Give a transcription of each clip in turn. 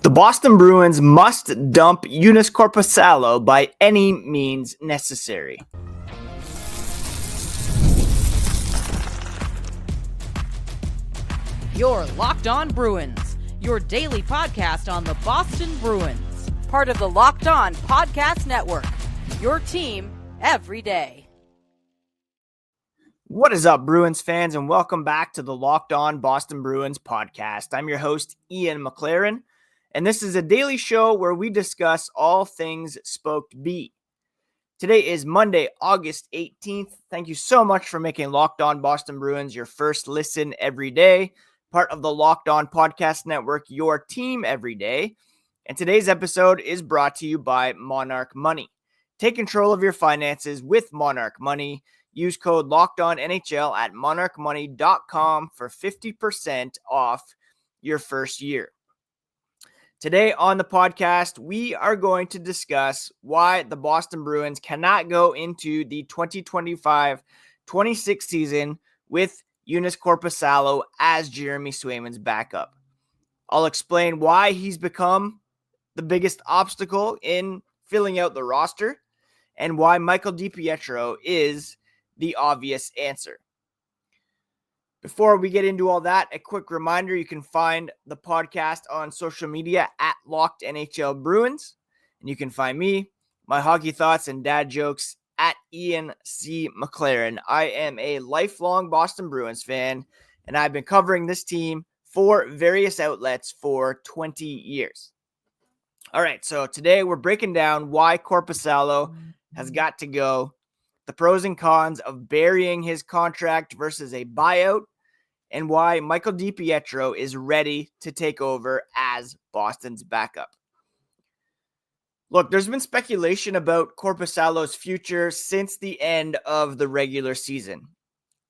The Boston Bruins must dump Joonas Korpisalo by any means necessary. You're Locked On Bruins, your daily podcast on the Boston Bruins. Part of the Locked On Podcast Network, your team every day. What is up, Bruins fans, and welcome back to the Locked On Boston Bruins podcast. I'm your host, Ian McLaren, and this is a daily show where we discuss all things Spoked B. Today is Monday, August 18th. Thank you so much for making Locked On Boston Bruins your first listen every day, part of the Locked On Podcast Network, your team every day. And today's episode is brought to you by Monarch Money. Take control of your finances with Monarch Money. Use code LOCKEDONNHL at monarchmoney.com for 50% off your first year. Today on the podcast, we are going to discuss why the Boston Bruins cannot go into the 2025-26 season with Joonas Korpisalo as Jeremy Swayman's backup. I'll explain why he's become the biggest obstacle in filling out the roster and why Michael DiPietro is the obvious answer. Before we get into all that, a quick reminder, you can find the podcast on social media at Locked NHL Bruins. And you can find me, my hockey thoughts and dad jokes at Ian C. McLaren. I am a lifelong Boston Bruins fan, and I've been covering this team for various outlets for 20 years. All right, so today we're breaking down why Korpisalo has got to go, the pros and cons of burying his contract versus a buyout, and why Michael DiPietro is ready to take over as Boston's backup. Look, there's been speculation about Korpisalo's future since the end of the regular season,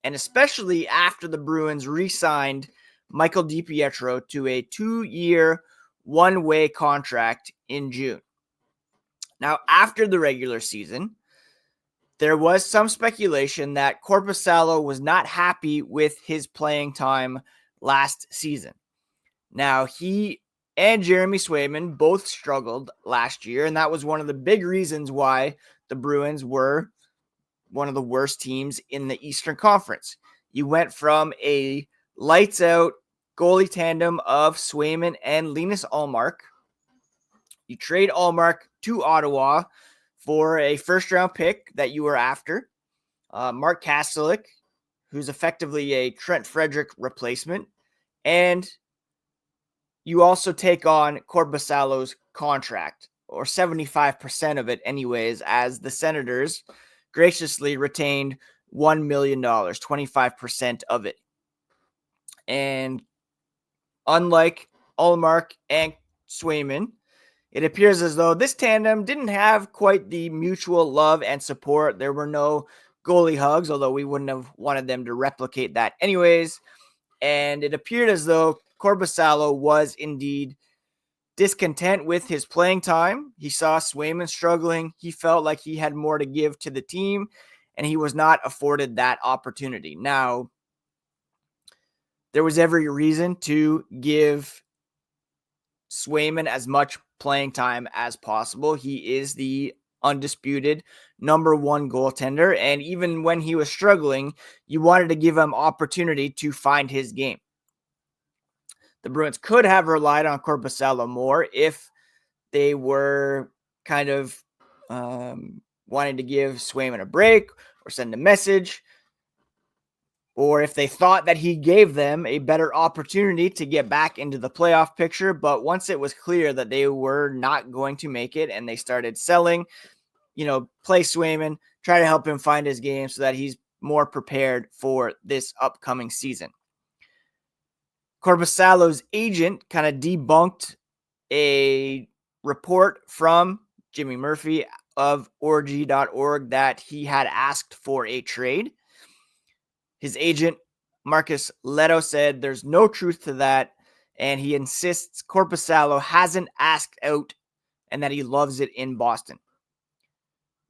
and especially after the Bruins re-signed Michael DiPietro to a 2-year, one-way contract in June. Now, after the regular season, there was some speculation that Korpisalo was not happy with his playing time last season. Now, he and Jeremy Swayman both struggled last year, and that was one of the big reasons why the Bruins were one of the worst teams in the Eastern Conference. You went from a lights-out goalie tandem of Swayman and Linus Ullmark. You trade Ullmark to Ottawa for a first-round pick that you were after, Mark Kastelik, who's effectively a Trent Frederick replacement, and you also take on Korpisalo's contract, or 75% of it anyways, as the Senators graciously retained $1 million, 25% of it. And unlike Ullmark and Swayman, it appears as though this tandem didn't have quite the mutual love and support. There were no goalie hugs, although we wouldn't have wanted them to replicate that anyways. And it appeared as though Korpisalo was indeed discontent with his playing time. He saw Swayman struggling. He felt like he had more to give to the team, and he was not afforded that opportunity. Now, there was every reason to give Swayman as much playing time as possible. He is the undisputed number one goaltender, and even when he was struggling, you wanted to give him opportunity to find his game. The Bruins could have relied on Korpisalo more if they were kind of wanting to give Swayman a break or send a message, or if they thought that he gave them a better opportunity to get back into the playoff picture. But once it was clear that they were not going to make it and they started selling, play Swayman, try to help him find his game so that he's more prepared for this upcoming season. Korpisalo's agent kind of debunked a report from Jimmy Murphy of org.org that he had asked for a trade. His agent, Marcus Leto, said there's no truth to that, and he insists Korpisalo hasn't asked out and that he loves it in Boston.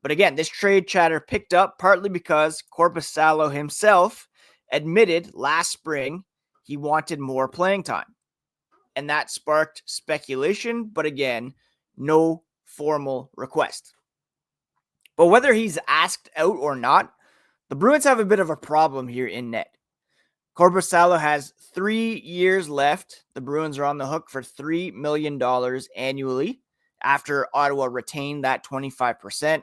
But again, this trade chatter picked up partly because Korpisalo himself admitted last spring he wanted more playing time. and that sparked speculation, but again, no formal request. But whether he's asked out or not, the Bruins have a bit of a problem here in net. Korpisalo has 3 years left. The Bruins are on the hook for $3 million annually after Ottawa retained that 25%.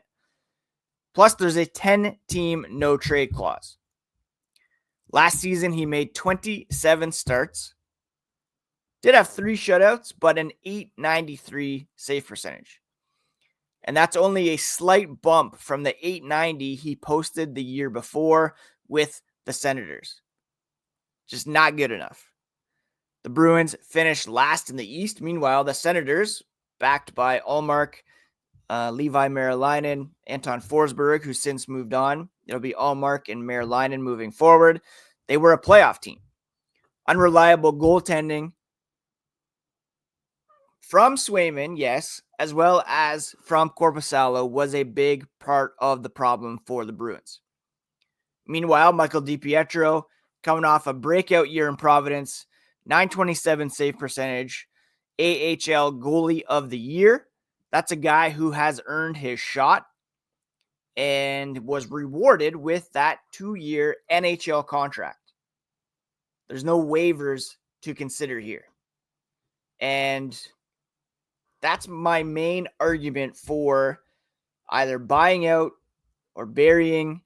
Plus, there's a 10-team no-trade clause. Last season, he made 27 starts. Did have 3 shutouts, but an .893 save percentage. And that's only a slight bump from the .890 he posted the year before with the Senators. Just not good enough. The Bruins finished last in the East. Meanwhile, the Senators, backed by Ullmark, Levi Merilainen, Anton Forsberg, who's since moved on. It'll be Ullmark and Merilainen moving forward. They were a playoff team. Unreliable goaltending from Swayman, yes, as well as from Korpisalo was a big part of the problem for the Bruins. Meanwhile, Michael DiPietro, coming off a breakout year in Providence, .927 save percentage, AHL Goalie of the Year. That's a guy who has earned his shot and was rewarded with that 2-year NHL contract. There's no waivers to consider here. And that's my main argument for either buying out or burying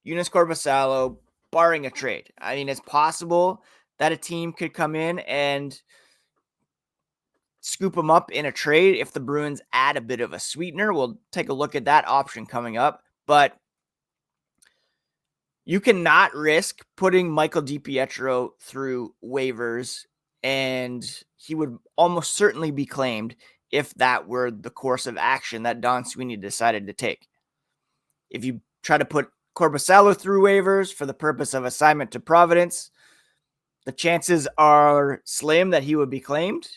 Joonas Korpisalo, barring a trade. I mean, it's possible that a team could come in and scoop him up in a trade if the Bruins add a bit of a sweetener. We'll take a look at that option coming up. But you cannot risk putting Michael DiPietro through waivers, and he would almost certainly be claimed if that were the course of action that Don Sweeney decided to take. If you try to put Korpisalo through waivers for the purpose of assignment to Providence, the chances are slim that he would be claimed.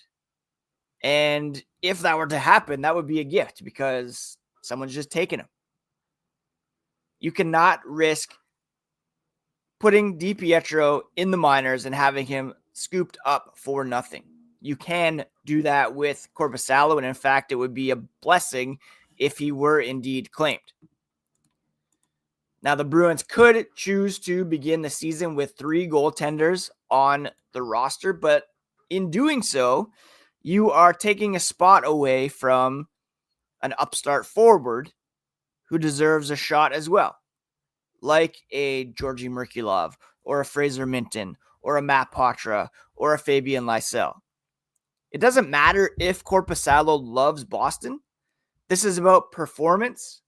And if that were to happen, that would be a gift because someone's just taken him. You cannot risk putting DiPietro in the minors and having him scooped up for nothing. You can do that with Korpisalo, and in fact, it would be a blessing if he were indeed claimed. Now, the Bruins could choose to begin the season with 3 goaltenders on the roster, but in doing so, you are taking a spot away from an upstart forward who deserves a shot as well, like a Georgi Merkulov or a Fraser Minton or a Matt Poitras or a Fabian Lysell. It doesn't matter if Korpisalo loves Boston. This is about performance,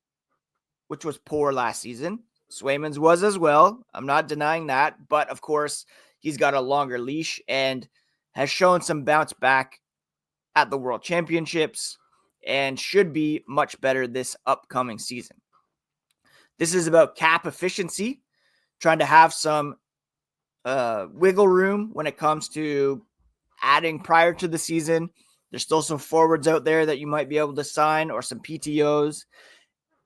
which was poor last season. Swayman's was as well. I'm not denying that. But, of course, he's got a longer leash and has shown some bounce back at the World Championships and should be much better this upcoming season. This is about cap efficiency, trying to have some wiggle room when it comes to adding prior to the season. There's still some forwards out there that you might be able to sign or some PTOs.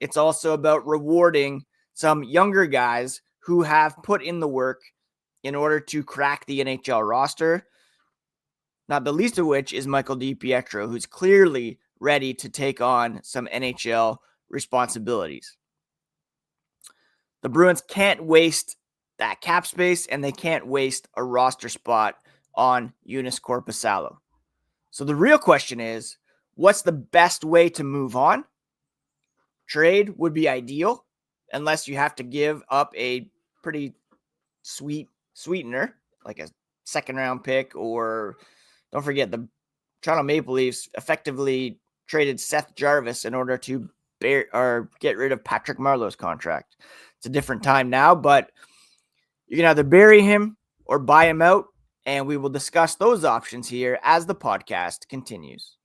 It's also about rewarding some younger guys who have put in the work in order to crack the NHL roster. Not the least of which is Michael DiPietro, who's clearly ready to take on some NHL responsibilities. The Bruins can't waste that cap space, and they can't waste a roster spot on Joonas Korpisalo. So the real question is, what's the best way to move on? Trade would be ideal, unless you have to give up a pretty sweetener, like a second-round pick, or don't forget the Toronto Maple Leafs effectively traded Seth Jarvis in order to get rid of Patrick Marleau's contract. It's a different time now, but you can either bury him or buy him out, and we will discuss those options here as the podcast continues.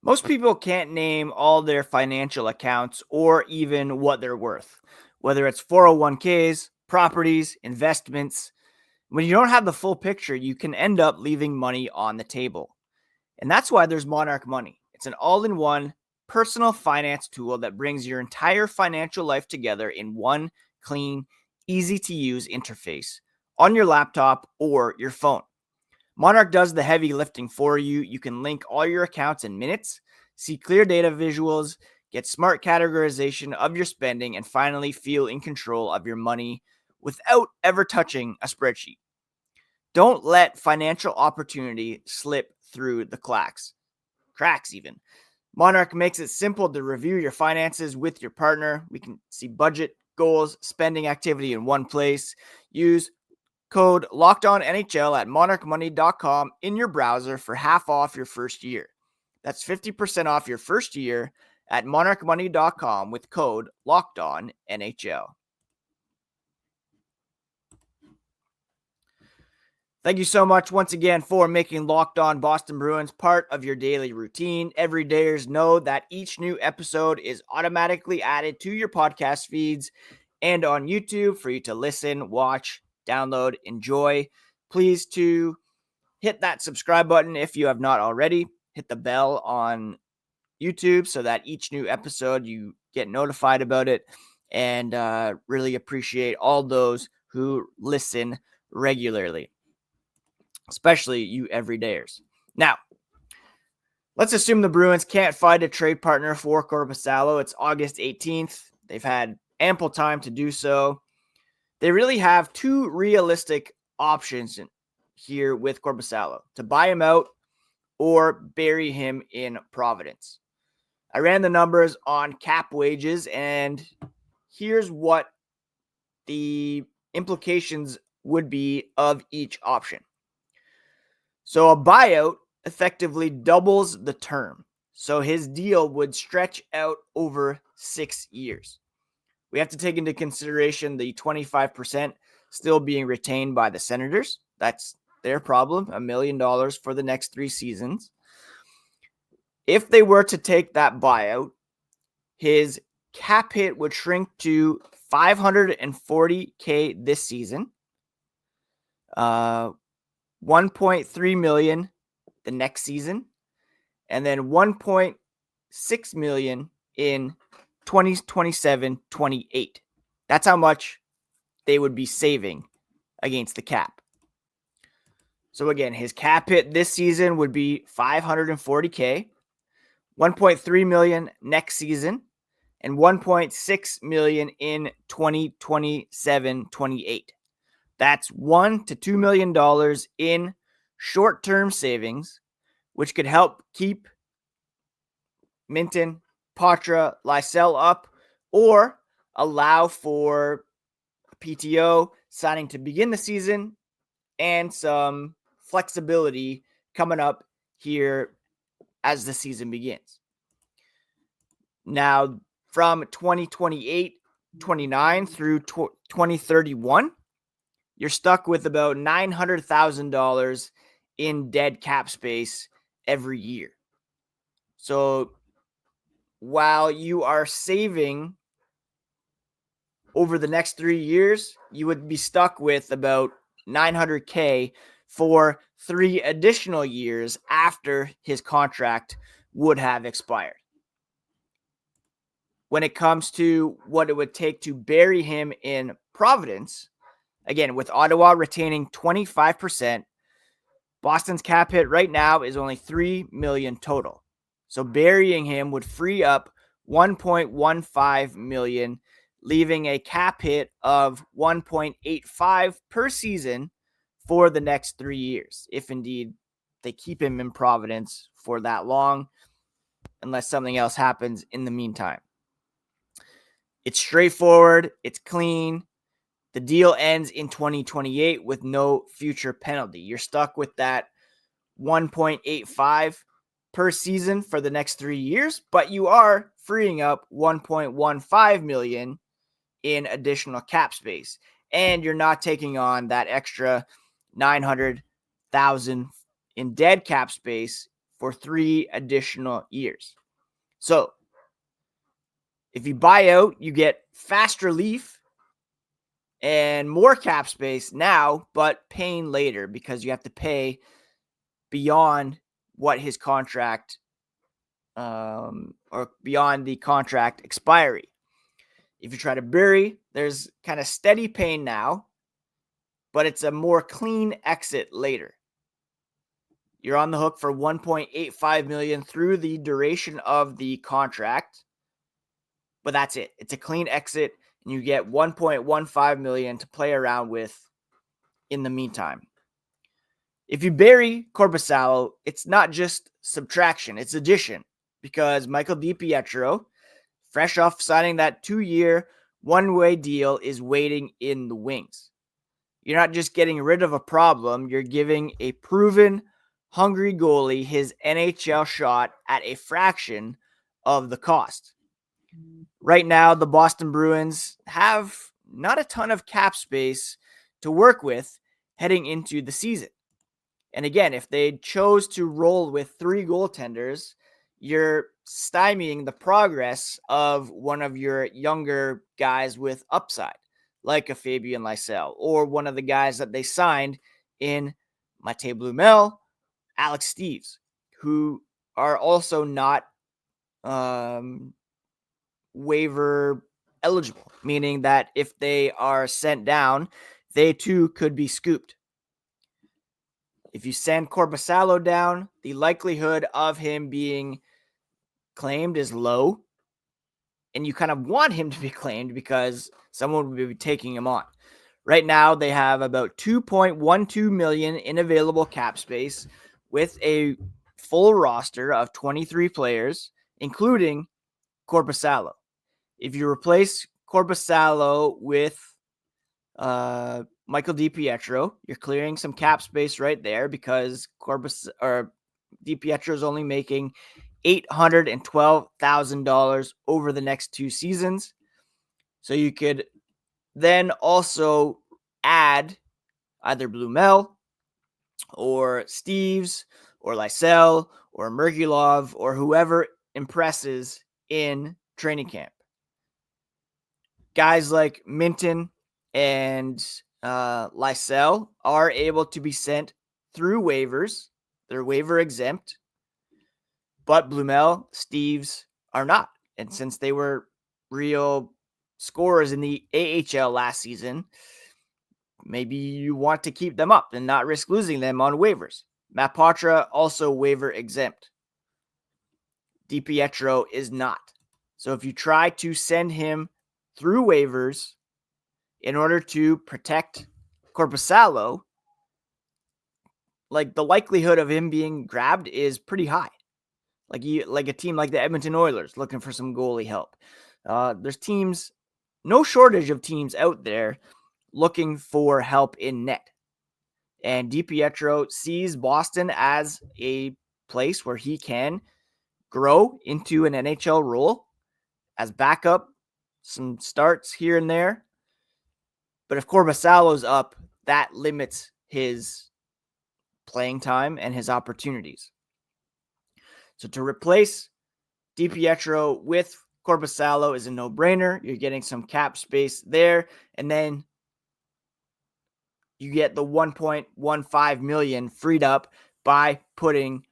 Most people can't name all their financial accounts or even what they're worth, whether it's 401ks, properties, investments. When you don't have the full picture, you can end up leaving money on the table. And that's why there's Monarch Money. It's an all-in-one personal finance tool that brings your entire financial life together in one clean, easy-to-use interface on your laptop or your phone. Monarch does the heavy lifting for you. You can link all your accounts in minutes, see clear data visuals, get smart categorization of your spending, and finally feel in control of your money without ever touching a spreadsheet. Don't let financial opportunity slip through the cracks even. Monarch makes it simple to review your finances with your partner. We can see budget, goals, spending activity in one place. Use code LOCKEDONNHL at monarchmoney.com in your browser for half off your first year. That's 50% off your first year at monarchmoney.com with code LOCKEDONNHL. Thank you so much once again for making Locked On Boston Bruins part of your daily routine. Everydayers know that each new episode is automatically added to your podcast feeds and on YouTube for you to listen, watch, download, enjoy. Please to hit that subscribe button if you have not already. Hit the bell on YouTube so that each new episode you get notified about it, and really appreciate all those who listen regularly, especially you everydayers. Now, let's assume the Bruins can't find a trade partner for Korpisalo. It's August 18th. They've had ample time to do so. They really have two realistic options here with Korpisalo: to buy him out or bury him in Providence. I ran the numbers on cap wages, and here's what the implications would be of each option. So a buyout effectively doubles the term. So his deal would stretch out over 6 years. We have to take into consideration the 25% still being retained by the Senators. That's their problem, $1 million for the next 3 seasons. If they were to take that buyout, his cap hit would shrink to $540K this season, $1.3 million the next season, and then $1.6 million in 2027-28. That's how much they would be saving against the cap. So again, his cap hit this season would be $540K, $1.3 million next season, and $1.6 million in 2027-28. That's $1 to $2 million in short-term savings, which could help keep Minton, Patra, Lysell up, or allow for PTO signing to begin the season and some flexibility coming up here as the season begins. Now, from 2028-29 through 2031, you're stuck with about $900,000 in dead cap space every year. So while you are saving over the next 3 years, you would be stuck with about $900K for 3 additional years after his contract would have expired. When it comes to what it would take to bury him in Providence, again, with Ottawa retaining 25%, Boston's cap hit right now is only $3 million total. So burying him would free up $1.15 million, leaving a cap hit of $1.85 per season for the next 3 years, if indeed they keep him in Providence for that long, unless something else happens in the meantime. It's straightforward. It's clean. The deal ends in 2028 with no future penalty. You're stuck with that 1.85 per season for the next 3 years, but you are freeing up $1.15 million in additional cap space, and you're not taking on that extra $900,000 in dead cap space for 3 additional years. So if you buy out, you get fast relief and more cap space now, but paying later because you have to pay beyond what his contract or beyond the contract expiry. If you try to bury, there's kind of steady pain now, but it's a more clean exit later. You're on the hook for $1.85 million through the duration of the contract, but that's it. It's a clean exit, and you get $1.15 million to play around with in the meantime. If you bury Korpisalo, it's not just subtraction, it's addition, because Michael DiPietro, fresh off signing that 2-year, one-way deal, is waiting in the wings. You're not just getting rid of a problem, you're giving a proven, hungry goalie his NHL shot at a fraction of the cost. Right now, the Boston Bruins have not a ton of cap space to work with heading into the season. And again, if they chose to roll with 3 goaltenders, you're stymieing the progress of one of your younger guys with upside, like a Fabian Lysell, or one of the guys that they signed in Matej Blumel, Alex Steeves, who are also not waiver eligible, meaning that if they are sent down, they too could be scooped. If you send Korpisalo down, the likelihood of him being claimed is low, and you kind of want him to be claimed because someone will be taking him on. Right now, they have about $2.12 million in available cap space with a full roster of 23 players, including Korpisalo. If you replace Korpisalo with Michael DiPietro, you're clearing some cap space right there because DiPietro is only making $812,000 over the next 2 seasons. So you could then also add either Blumel or Steeves or Lysell or Merkulov or whoever impresses in training camp. Guys like Minton and Lysell are able to be sent through waivers. They're waiver exempt. But Blumel, Steeves are not. And since they were real scorers in the AHL last season, maybe you want to keep them up and not risk losing them on waivers. Matt Patra also waiver exempt. DiPietro is not. So if you try to send him through waivers in order to protect Korpisalo, like the likelihood of him being grabbed is pretty high. Like a team like the Edmonton Oilers looking for some goalie help. There's teams, no shortage of teams out there looking for help in net. And DiPietro sees Boston as a place where he can grow into an NHL role as backup, some starts here and there. But if Korpisalo's up, that limits his playing time and his opportunities. So to replace DiPietro with Korpisalo is a no-brainer. You're getting some cap space there, and then you get the $1.15 million freed up by putting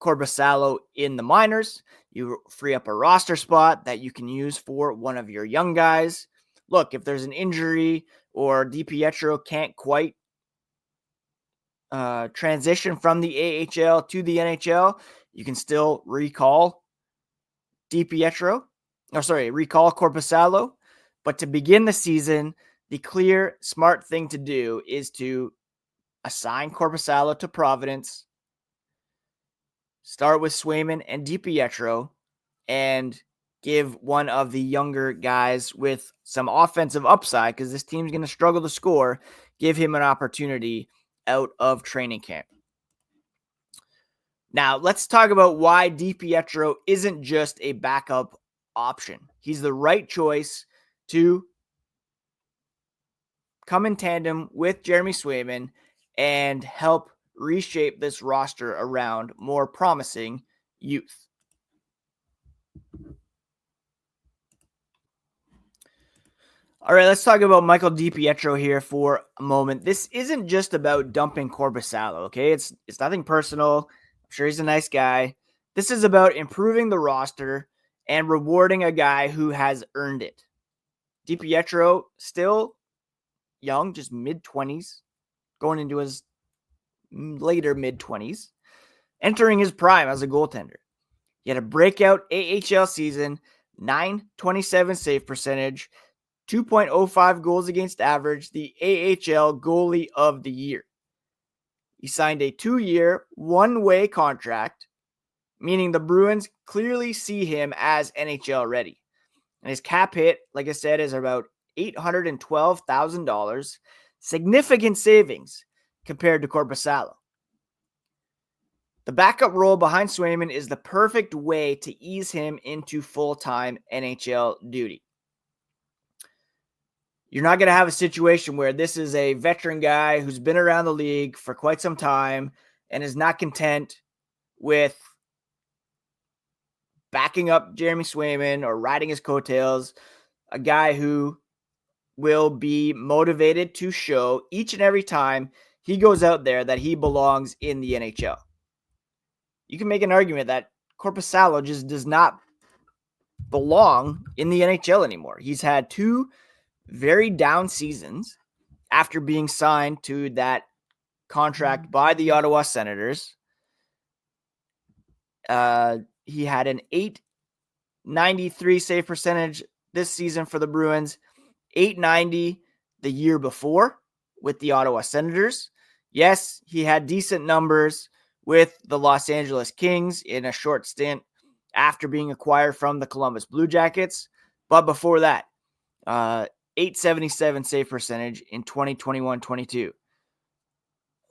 Korpisalo in the minors. You free up a roster spot that you can use for one of your young guys. Look, if there's an injury or DiPietro can't quite transition from the AHL to the NHL, you can still recall Korpisalo. But to begin the season, the clear, smart thing to do is to assign Korpisalo to Providence, start with Swayman and DiPietro, and give one of the younger guys with some offensive upside, because this team's going to struggle to score, give him an opportunity out of training camp. Now, let's talk about why DiPietro isn't just a backup option. He's the right choice to come in tandem with Jeremy Swayman and help reshape this roster around more promising youth. All right, let's talk about Michael DiPietro here for a moment. This isn't just about dumping Korpisalo, okay? It's nothing personal. I'm sure he's a nice guy. This is about improving the roster and rewarding a guy who has earned it. DiPietro, still young, just mid-20s, going into his later mid-20s, entering his prime as a goaltender. He had a breakout AHL season, .927 save percentage, 2.05 goals against average, the AHL Goalie of the Year. He signed a 2-year, one-way contract, meaning the Bruins clearly see him as NHL ready. And his cap hit, like I said, is about $812,000. Significant savings compared to Korpisalo. The backup role behind Swayman is the perfect way to ease him into full-time NHL duty. You're not going to have a situation where this is a veteran guy who's been around the league for quite some time and is not content with backing up Jeremy Swayman or riding his coattails. A guy who will be motivated to show each and every time he goes out there that he belongs in the NHL. You can make an argument that Korpisalo just does not belong in the NHL anymore. He's had 2 very down seasons after being signed to that contract by the Ottawa Senators. He had an .893 save percentage this season for the Bruins, .890 the year before with the Ottawa Senators. Yes, he had decent numbers with the Los Angeles Kings in a short stint after being acquired from the Columbus Blue Jackets. But before that, .877 save percentage in 2021-22.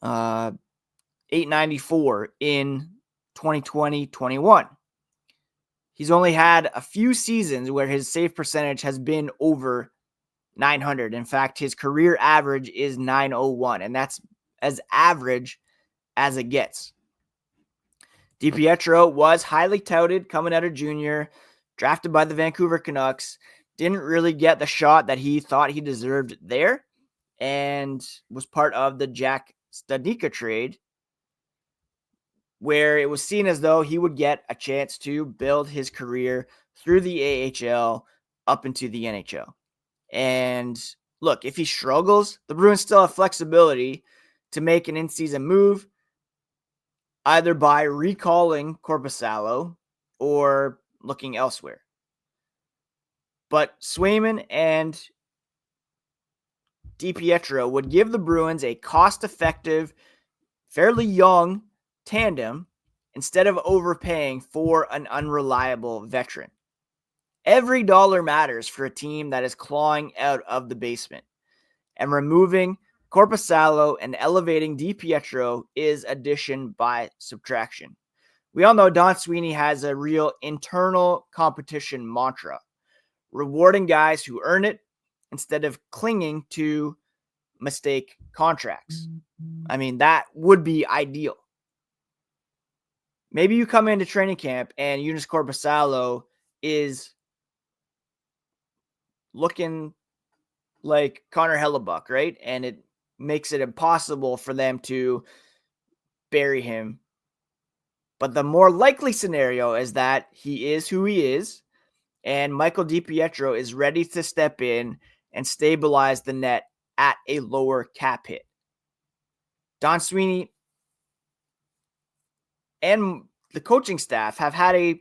.894 in 2020-21. He's only had a few seasons where his save percentage has been over 900. In fact, his career average is .901, and that's as average as it gets. DiPietro was highly touted coming out of junior, drafted by the Vancouver Canucks, didn't really get the shot that he thought he deserved there, and was part of the Jack Studnicka trade, where it was seen as though he would get a chance to build his career through the AHL up into the NHL. And look, if he struggles, the Bruins still have flexibility to make an in-season move, either by recalling Korpisalo or looking elsewhere. But Swayman and DiPietro would give the Bruins a cost-effective, fairly young tandem instead of overpaying for an unreliable veteran. Every dollar matters for a team that is clawing out of the basement. And removing Korpisalo and elevating DiPietro is addition by subtraction. We all know Don Sweeney has a real internal competition mantra, rewarding guys who earn it instead of clinging to mistake contracts. I mean, that would be ideal. Maybe you come into training camp and Joonas Korpisalo is looking like Connor Hellebuck, right? And it makes it impossible for them to bury him. But the more likely scenario is that he is who he is, and Michael DiPietro is ready to step in and stabilize the net at a lower cap hit. Don Sweeney and the coaching staff have had a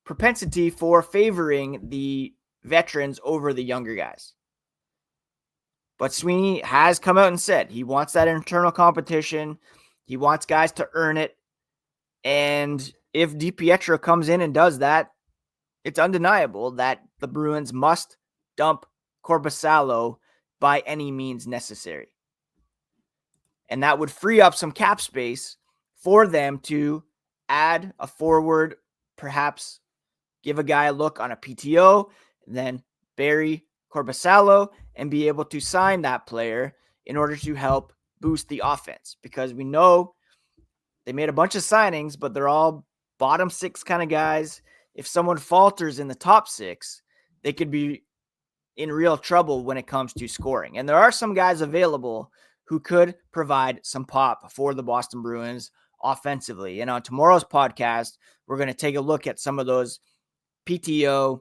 propensity for favoring the veterans over the younger guys. But Sweeney has come out and said he wants that internal competition. He wants guys to earn it. And if DiPietro comes in and does that, it's undeniable that the Bruins must dump Korpisalo by any means necessary. And that would free up some cap space for them to add a forward, perhaps give a guy a look on a PTO, then bury Korpisalo and be able to sign that player in order to help boost the offense. Because we know they made a bunch of signings, but they're all bottom 6 kind of guys. If someone falters in the top 6, they could be in real trouble when it comes to scoring. And there are some guys available who could provide some pop for the Boston Bruins offensively. And on tomorrow's podcast, we're going to take a look at some of those PTO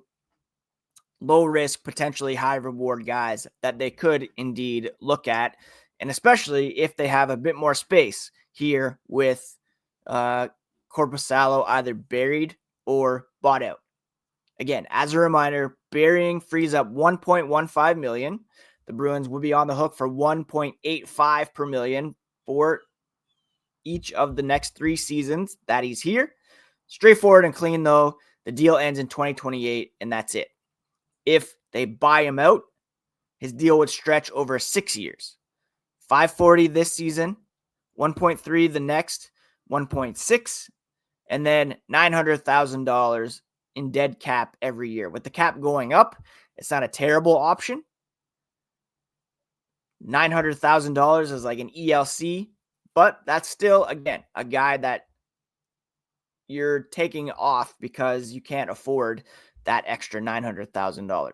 low risk, potentially high reward guys that they could indeed look at. And especially if they have a bit more space here with Korpisalo either buried or bought out. Again, as a reminder, burying frees up $1.15 million. The Bruins would be on the hook for $1.85 per million for each of the next 3 seasons that he's here. Straightforward and clean, though. The deal ends in 2028, and that's it. If they buy him out, his deal would stretch over 6 years. $540 this season, $1.3 the next, $1.6, and then $900,000 in dead cap every year. With the cap going up, it's not a terrible option. $900,000 is like an ELC, but that's still, again, a guy that you're taking off because you can't afford that extra $900,000.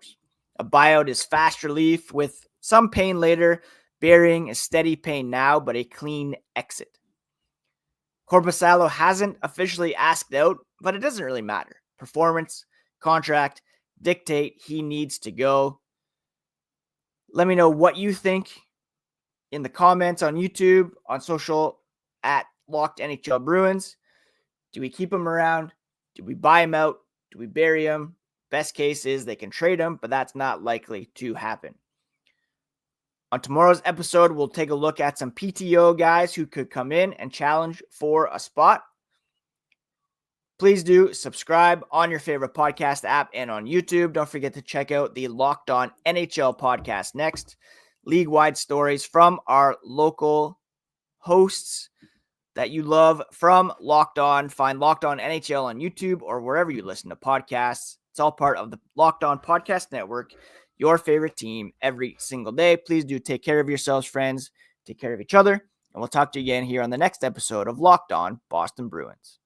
A buyout is fast relief with some pain later. Burying is steady pain now, but a clean exit. Korpisalo hasn't officially asked out, but it doesn't really matter. Performance, contract, dictate he needs to go. Let me know what you think in the comments on YouTube, on social, at Locked NHL Bruins. Do we keep him around? Do we buy him out? Do we bury him? Best case is they can trade him, but that's not likely to happen. On tomorrow's episode, we'll take a look at some PTO guys who could come in and challenge for a spot. Please do subscribe on your favorite podcast app and on YouTube. Don't forget to check out the Locked On NHL podcast next. League-wide stories from our local hosts that you love from Locked On. Find Locked On NHL on YouTube or wherever you listen to podcasts. It's all part of the Locked On Podcast Network, your favorite team every single day. Please do take care of yourselves, friends. Take care of each other. And we'll talk to you again here on the next episode of Locked On Boston Bruins.